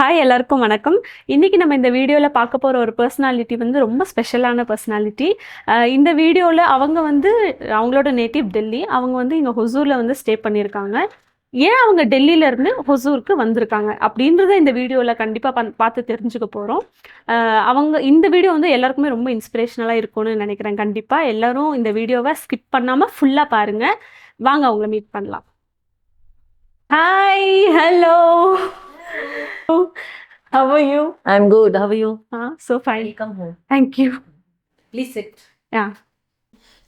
Hi எல்லாருக்கும் வணக்கம். இன்னைக்கு நம்ம இந்த வீடியோவில் பார்க்க போகிற ஒரு பர்சனாலிட்டி வந்து ரொம்ப ஸ்பெஷலான பர்சனாலிட்டி. இந்த வீடியோவில் அவங்க வந்து அவங்களோட நேட்டிவ் டெல்லி. அவங்க வந்து இங்கே ஹொசூரில் வந்து ஸ்டே பண்ணியிருக்காங்க. ஏன் அவங்க டெல்லியிலேருந்து ஹொசூருக்கு வந்திருக்காங்க அப்படின்றத இந்த வீடியோவில் கண்டிப்பாக பார்த்து தெரிஞ்சுக்க போகிறோம். அவங்க இந்த வீடியோ வந்து எல்லாருக்குமே ரொம்ப இன்ஸ்பிரேஷனலாக இருக்கும்னு நினைக்கிறேன். கண்டிப்பாக எல்லாரும் இந்த வீடியோவை ஸ்கிப் பண்ணாமல் ஃபுல்லாக பாருங்கள். வாங்க அவங்கள மீட் பண்ணலாம். Hi, hello. How are you? I'm good. How are you? So fine. Welcome home. Thank you. Please sit. Yeah.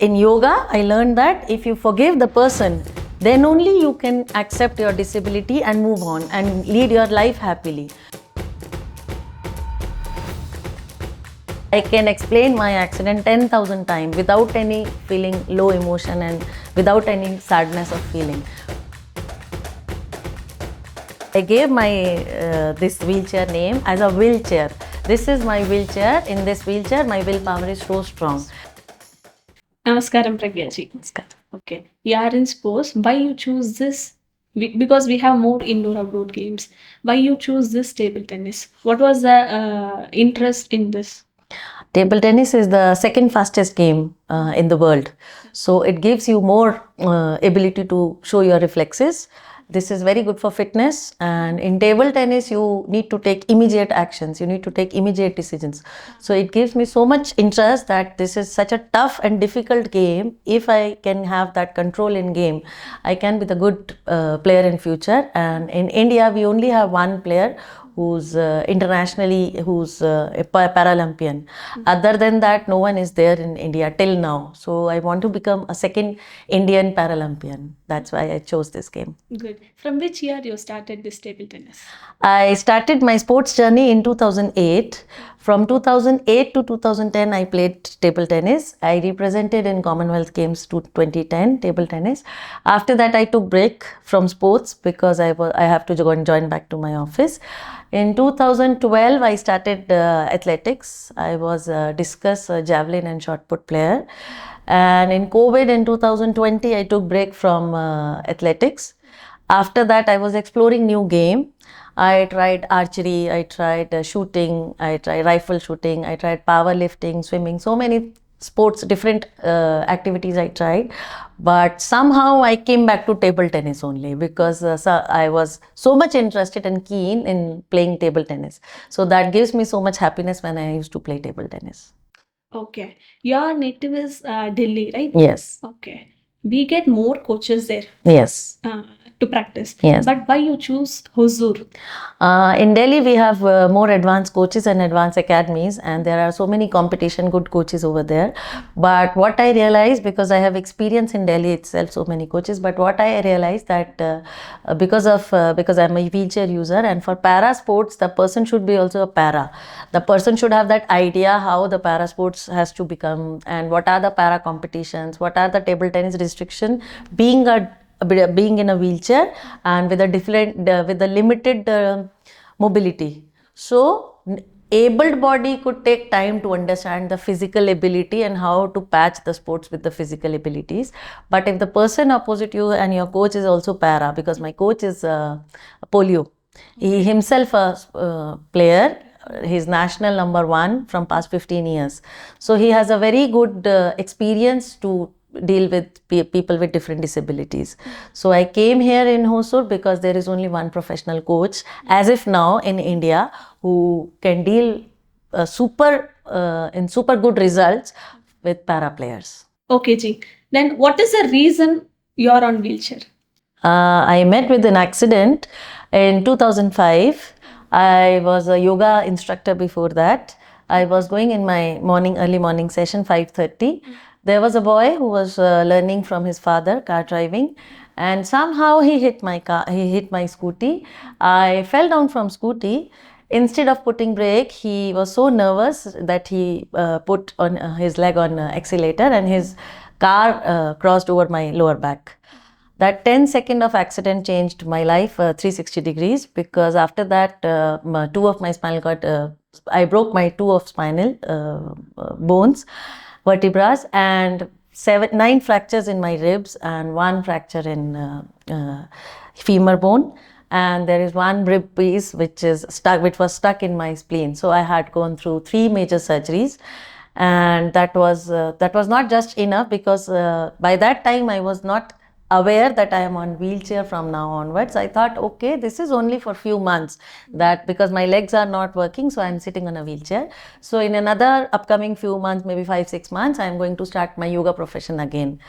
In yoga, I learned that if you forgive the person, then only you can accept your disability and move on and lead your life happily. I can explain my accident 10,000 times without any feeling low emotion and without any sadness of feeling. I gave my this wheelchair name as a wheelchair. This is my wheelchair. In this wheelchair, my willpower is so strong. Namaskaram, Pragya ji. Namaskaram. Okay. You are in sports. Why you choose this? Because we have more indoor outdoor games. Why you choose this table tennis? What was the interest in this? Table tennis is the second fastest game in the world. So it gives you more ability to show your reflexes. This is very good for fitness, and in table tennis you need to take immediate actions, you need to take immediate decisions. So it gives me so much interest that this is such a tough and difficult game. If I can have that control in game, I can be the good player in future. And in India we only have one player who's internationally, who's a Paralympian. Other than that, no one is there in India till now. So I want to become a second Indian Paralympian. That's why I chose this game. Good. From which year you started this table tennis? I started my sports journey in 2008. From 2008 to 2010, I played table tennis. I represented in Commonwealth Games to 2010 table tennis. After that, I took break from sports because I have to join back to my office. In 2012, I started athletics. I was a discus, javelin and shot put player. And in COVID in 2020, I took break from athletics. After that, I was exploring new game. I tried archery, I tried shooting, I tried rifle shooting, I tried powerlifting, swimming, so many sports, different activities I tried. But somehow I came back to table tennis only because I was so much interested and keen in playing table tennis. So that gives me so much happiness when I used to play table tennis. Okay. Your native is Delhi, right? Yes. Okay. We get more coaches there. Yes. To practice. Yes. But why you choose Hosur? In Delhi, we have more advanced coaches and advanced academies, and there are so many competition good coaches over there. But what I realized, because I have experience in Delhi itself, so many coaches, but what I realized that because I'm a wheelchair user, and for para sports, the person should be also a para. The person should have that idea how the para sports has to become, and what are the para competitions, what are the table tennis restriction, being in a wheelchair and with a different with a limited mobility. So abled body could take time to understand the physical ability and how to patch the sports with the physical abilities. But if the person opposite you and your coach is also para, because my coach is polio, he himself a player, he's national number 1 from past 15 years. So he has a very good experience to deal with people with different disabilities. So I came here in Hosur because there is only one professional coach as if now in India who can deal in super good results with para players. Okay, Ji. Then what is the reason you are on wheelchair? I met with an accident in 2005. I was a yoga instructor before that. I was going in my early morning session, 5:30. There was a boy who was learning from his father car driving, and somehow he hit my scooty. I fell down from scooty. Instead of putting brake, he was so nervous that he put on his leg on accelerator, and his car crossed over my lower back. That 10-second of accident changed my life 360 degrees, because after that two of my spinal cord, I broke my 2 of spinal bones, vertebrae, and 9 fractures in my ribs and 1 fracture in femur bone. and there is one rib piece which was stuck in my spleen. So I had gone through 3 major surgeries, and that was not just enough, because by that time I was not aware that I am on wheelchair from now onwards. I thought, okay, this is only for few months, that because my legs are not working, so I'm sitting on a wheelchair. So in another upcoming few months, maybe 5-6 months, I'm going to start my yoga profession again.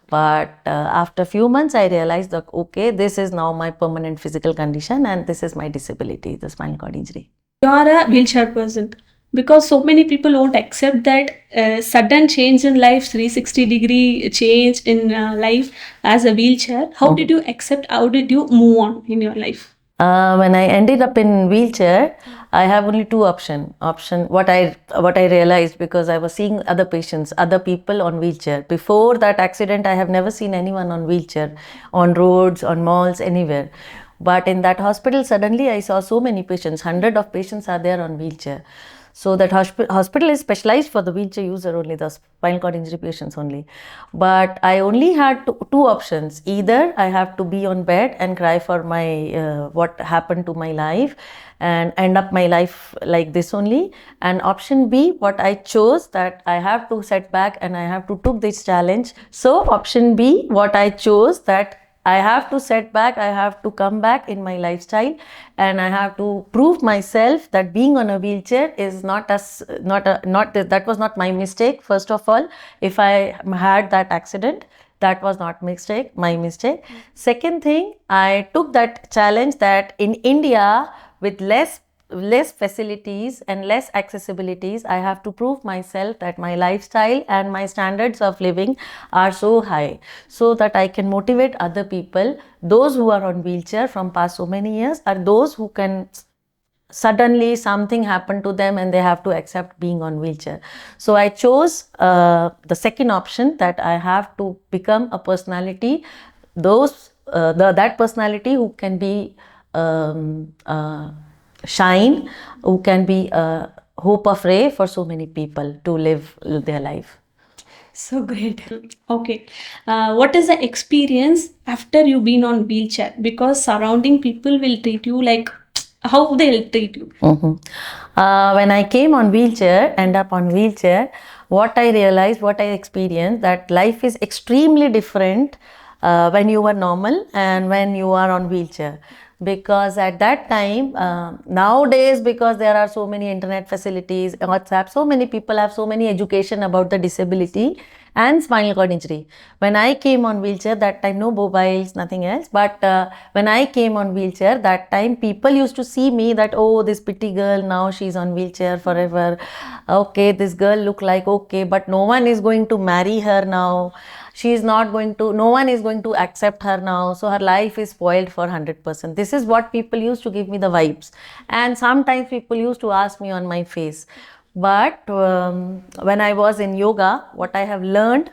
But after few months, I realized that, okay, this is now my permanent physical condition, and this is my disability, the spinal cord injury. You are a wheelchair person, because so many people won't accept that sudden change in life, 360-degree change in life as a wheelchair. How did you accept? How did you move on in your life? When I ended up in wheelchair, I have only two option. What I realized, because I was seeing other patients, other people on wheelchair. Before that accident, I have never seen anyone on wheelchair, on roads, on malls, anywhere. But in that hospital, suddenly I saw so many patients. 100 of patients are there on wheelchair. So that hospital is specialized for the wheelchair user only, the spinal cord injury patients only. But I only had two options. Either I have to be on bed and cry for my what happened to my life, and end up my life like this only. And option B, what I chose, that I have to set back and I have to took this challenge. So option B, what I chose, that I have to set back, I have to come back in my lifestyle, and I have to prove myself that being on a wheelchair is not that was not my mistake. First of all, if I had that accident, that was not my mistake. Second thing, I took that challenge that in India, with less facilities and less accessibilities, I have to prove myself that my lifestyle and my standards of living are so high, so that I can motivate other people. Those who are on wheelchair from past so many years are those who can suddenly something happened to them and they have to accept being on wheelchair. So I chose the second option, that I have to become a personality, that personality who can be shine, who can be a hope of ray for so many people to live their life. So great. Okay. What is the experience after you been on wheelchair? Because surrounding people will treat you like how they'll treat you. When I came on wheelchair, end up on wheelchair, what I realized, what I experienced, that life is extremely different when you are normal and when you are on wheelchair. Because at that time, nowadays, because there are so many internet facilities, WhatsApp, so many people have so many education about the disability and spinal cord injury. When I came on wheelchair, that time no mobiles, nothing else. But when I came on wheelchair, that time people used to see me that, oh, this pretty girl, now she's on wheelchair forever. Okay, this girl look like okay, but no one is going to marry her now. No one is going to accept her now. So her life is spoiled for 100%. This is what people used to give me the vibes. And sometimes people used to ask me on my face. But when I was in yoga, what I have learned,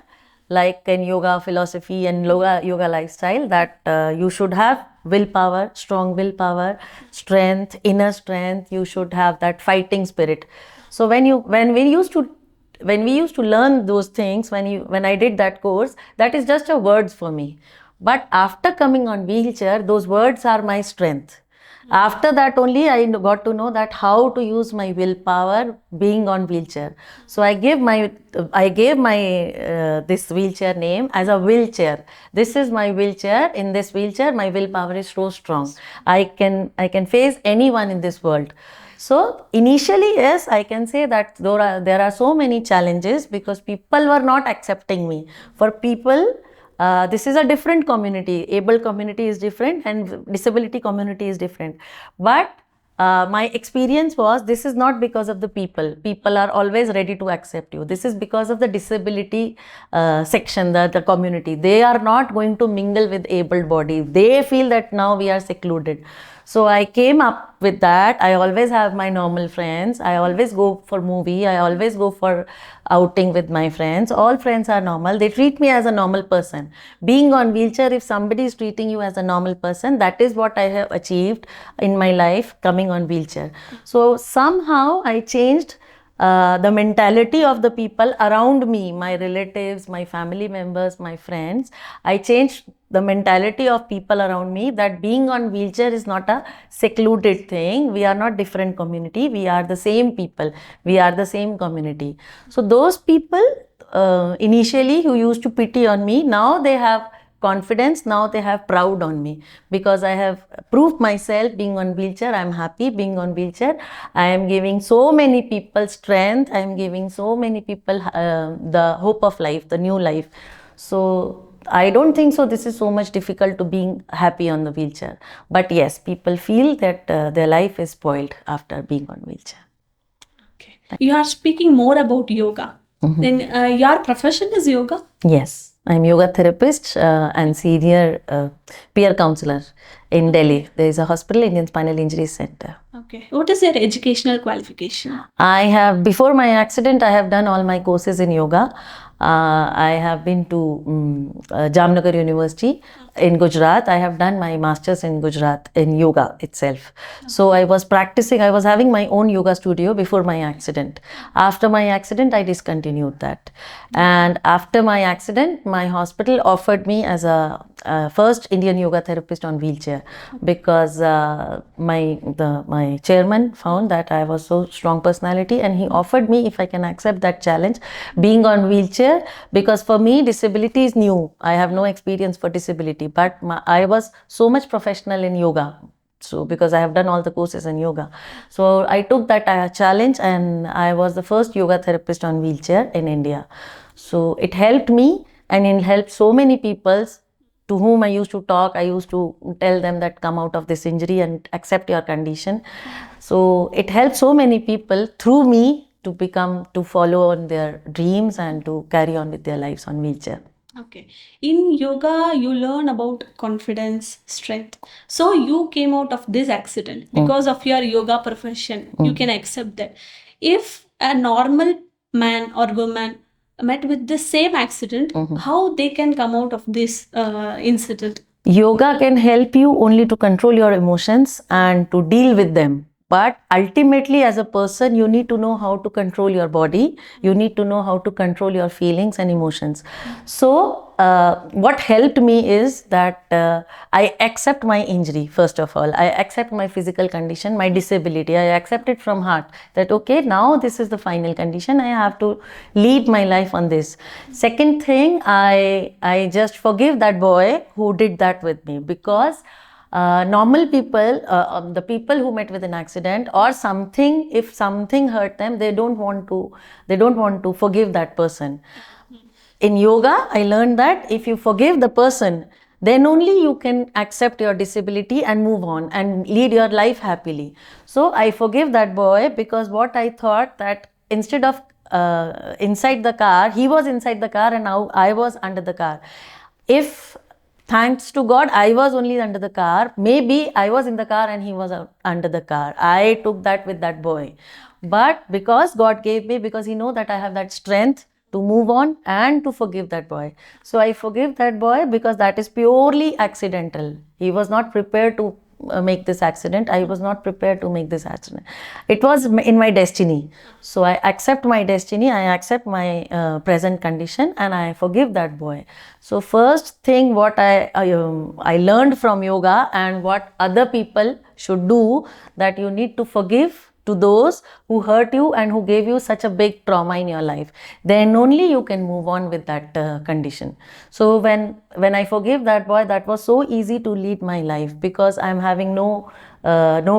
like in yoga philosophy and yoga lifestyle, that you should have willpower, strong willpower, strength, inner strength. You should have that fighting spirit. So when we used to learn those things, when I did that course, that is just a words for me. But after coming on wheelchair, those words are my strength. After that only I got to know that how to use my willpower being on wheelchair. So I gave my this wheelchair name as a wheelchair. This is my wheelchair. In this wheelchair, my willpower is so strong. I can face anyone in this world. So initially, yes, I can say that there are so many challenges, because people were not accepting me. For people, this is a different community. Able community is different and disability community is different. But my experience was, this is not because of the people. People are always ready to accept you. This is because of the disability section, the community. They are not going to mingle with able body. They feel that now we are secluded. So I came up with that. I always have my normal friends. I always go for movie. I always go for outing with my friends. All friends are normal. They treat me as a normal person. Being on wheelchair, if somebody is treating you as a normal person, that is what I have achieved in my life coming on wheelchair. So somehow I changed the mentality of the people around me, my relatives, my family members, my friends. I changed the mentality of people around me that being on wheelchair is not a secluded thing. We are not different community. We are the same people. We are the same community. So those people initially who used to pity on me, now they have confidence, now they have proud on me because I have proved myself being on wheelchair. I am happy being on wheelchair. I am giving so many people strength. I am giving so many people the hope of life, the new life. So I don't think so this is so much difficult to being happy on the wheelchair. But yes, people feel that their life is spoiled after being on wheelchair. Okay. You are speaking more about yoga. Then your profession is yoga? Yes, I'm yoga therapist and senior peer counselor in Delhi. There is a hospital, Indian Spinal Injury Center. Okay. What is your educational qualification? I have, before my accident, I have done all my courses in yoga. I have been to Jamnagar University in Gujarat. I have done my masters in Gujarat in yoga itself. So I was practicing, I was having my own yoga studio before my accident. After my accident, I discontinued that. And after my accident, my hospital offered me as a first Indian yoga therapist on wheelchair because my chairman found that I was so strong personality and he offered me if I can accept that challenge being on wheelchair, because for me disability is new. I have no experience for disability, but I was so much professional in yoga. So because I have done all the courses in yoga, so I took that challenge and I was the first yoga therapist on wheelchair in India. So it helped me and it helped so many people to whom I used to talk. I used to tell them that come out of this injury and accept your condition. So it helped so many people through me to follow on their dreams and to carry on with their lives on wheelchair. Okay. In yoga, you learn about confidence, strength. So you came out of this accident because of your yoga profession. You can accept that. If a normal man or woman met with the same accident, how they can come out of this incident? Yoga can help you only to control your emotions and to deal with them. But ultimately, as a person, you need to know how to control your body. You need to know how to control your feelings and emotions. So, what helped me is that I accept my injury, first of all. I accept my physical condition, my disability. I accept it from heart that, okay, now this is the final condition. I have to lead my life on this. Second thing, I just forgive that boy who did that with me, because normal people, the people who met with an accident or something, if something hurt them, they don't want to forgive that person. In yoga, I learned that if you forgive the person, then only you can accept your disability and move on and lead your life happily. So I forgive that boy because what I thought that instead of inside the car, he was inside the car and now I was under the car. If thanks to God, I was only under the car. Maybe I was in the car and he was under the car. I took that with that boy. But because God gave me, because He knows that I have that strength to move on and to forgive that boy. So I forgive that boy because that is purely accidental. He was not prepared to make this accident. I was not prepared to make this accident. It was in my destiny. So I accept my destiny. I accept my present condition and I forgive that boy. So first thing what I learned from yoga and what other people should do, that you need to forgive to those who hurt you and who gave you such a big trauma in your life. Then only you can move on with that condition. So when I forgive that boy, that was so easy to lead my life because I'm having no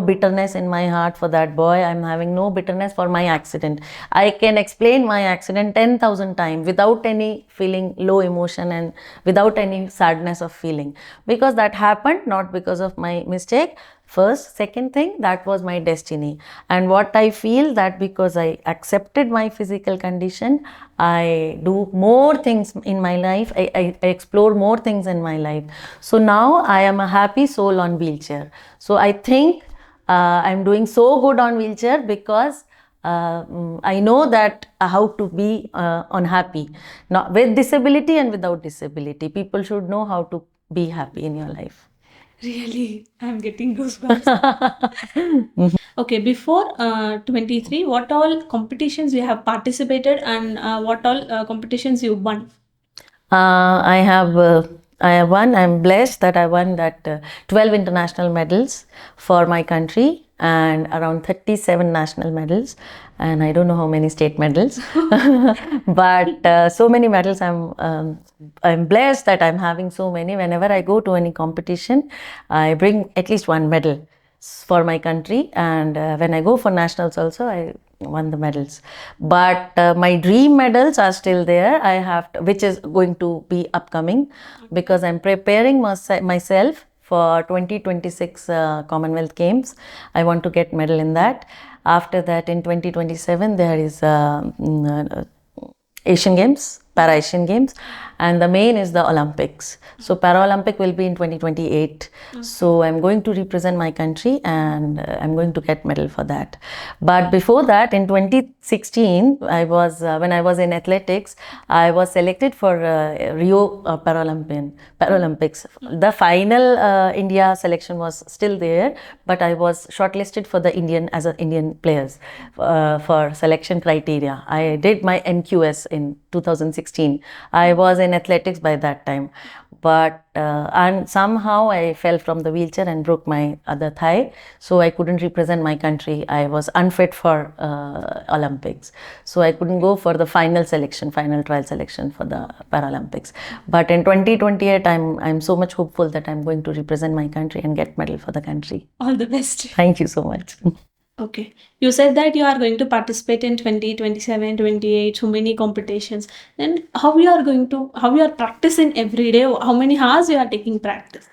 bitterness in my heart for that boy. I'm having no bitterness for my accident. I can explain my accident 10,000 times without any feeling low emotion and without any sadness of feeling, because that happened not because of my mistake. First, second thing, that was my destiny. And what I feel that because I accepted my physical condition, I do more things in my life. I explore more things in my life. So now I am a happy soul on wheelchair. So I think I'm doing so good on wheelchair because I know that how to be unhappy, not with disability and without disability. People should know how to be happy in your life. Really, I'm getting goosebumps. Okay, before 23, what all competitions you have participated and what all competitions you won? I have I have won. I'm blessed that I won that 12 international medals for my country and around 37 national medals, and I don't know how many state medals, but so many medals. I'm blessed that I'm having so many. Whenever I go to any competition, I bring at least one medal for my country, and when I go for nationals also, I won the medals. But my dream medals are still there. I have to, which is going to be upcoming, because I'm preparing myself for 2026 Commonwealth Games. I want to get medal in that. After that, in 2027 there is Asian Games, Para Asian Games, and the main is the Olympics. So Paralympic will be in 2028. So I'm going to represent my country, and I'm going to get medal for that. But before that, in 2016, when I was in athletics, I was selected for Rio Paralympics. The final India selection was still there, but I was shortlisted for the Indian players for selection criteria. I did my NQS in 2016. I was in athletics by that time, but and somehow I fell from the wheelchair and broke my other thigh, so I couldn't represent my country. I was unfit for Olympics, so I couldn't go for the final trial selection for the Paralympics. But in 2028, I'm so much hopeful that I'm going to represent my country and get medal for the country. All the best. Thank you so much. Okay. You said that you are going to participate in 2027, 28, so many competitions. Then how you are practicing every day? How many hours you are taking practice?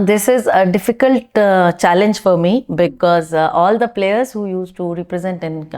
This is a difficult challenge for me, because all the players who used to represent in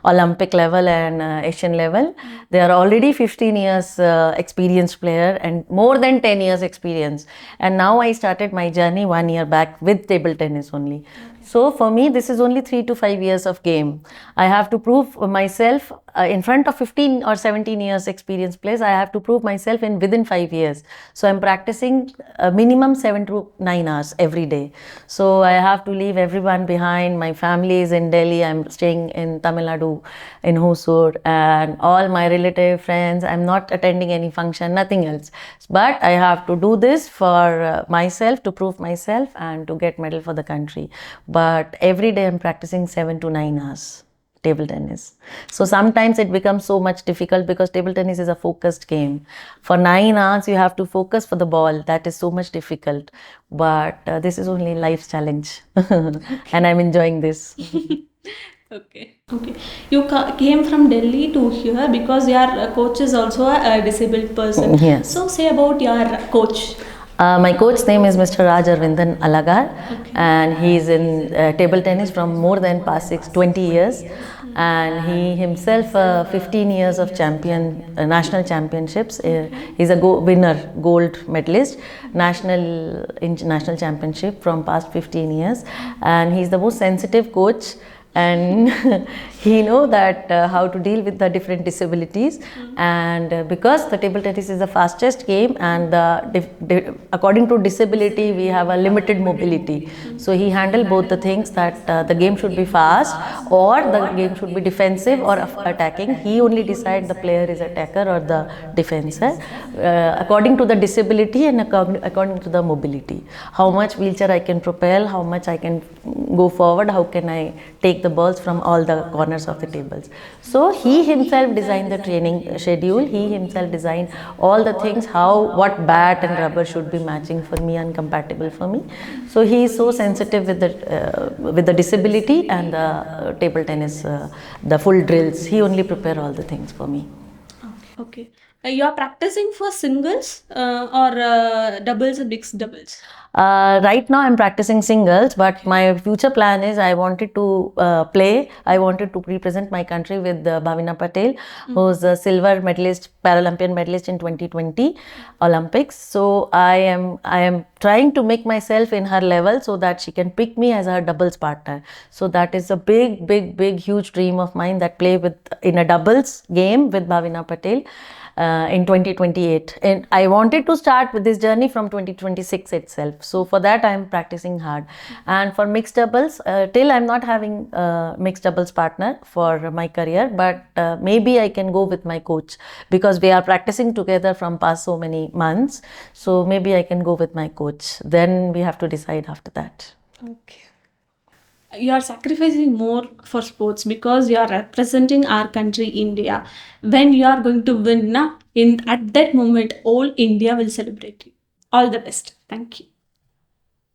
Olympic level and Asian level, they are already 15 years experienced player and more than 10 years experience. And now I started my journey 1 year back with table tennis only. So for me, this is only 3 to 5 years of game. I have to prove myself in front of 15 or 17 years experienced players. I have to prove myself within 5 years. So I'm practicing minimum 7 to 9 hours every day. So I have to leave everyone behind. My family is in Delhi. I'm staying in Tamil Nadu, in Hosur, and all my relative friends. I'm not attending any function, nothing else. But I have to do this for myself, to prove myself and to get medal for the country. But every day I'm practicing 7 to 9 hours table tennis. So sometimes it becomes so much difficult, because table tennis is a focused game. For 9 hours you have to focus for the ball. That is so much difficult. But this is only life's challenge. And I'm enjoying this. Okay. You came from Delhi to here because your coach is also a disabled person. Yes. So say about your coach. My coach's name is Mr. Raj Arvindan Alagar, and he is in table tennis from more than past 20 years, and he himself 15 years of national championships. He's a winner, gold medalist, national championship from past 15 years, and he's the most sensitive coach. And he know that how to deal with the different disabilities, and because the table tennis is the fastest game, and according to disability we have a limited mobility, so he handle both the things, that the game should be fast or the game should be defensive or attacking. He only decide the player is attacker or the defender according to the disability and according to the mobility, how much wheelchair I can propel, how much I can go forward, how can I take the balls from all the corners of the tables. So he himself designed the training schedule. He himself designed all the things, what bat and rubber should be matching for me and compatible for me. So he is so sensitive with the disability and the table tennis, the full drills. He only prepare all the things for me. Okay. You are practicing for singles or doubles or mixed doubles? Right now I'm practicing singles, but my future plan is I wanted to I wanted to represent my country with Bhavina Patel, who's a silver medalist, Paralympian medalist in 2020 Olympics. So I am trying to make myself in her level so that she can pick me as her doubles partner. So that is a big huge dream of mine, that play in a doubles game with Bhavina Patel. in 2028. And I wanted to start with this journey from 2026 itself. So for that, I'm practicing hard. And for mixed doubles, till I'm not having a mixed doubles partner for my career, but maybe I can go with my coach because we are practicing together from past so many months. So maybe I can go with my coach. Then we have to decide after that. Okay. You are sacrificing more for sports because you are representing our country, India. When you are going to win, at that moment, all India will celebrate you. All the best. Thank you.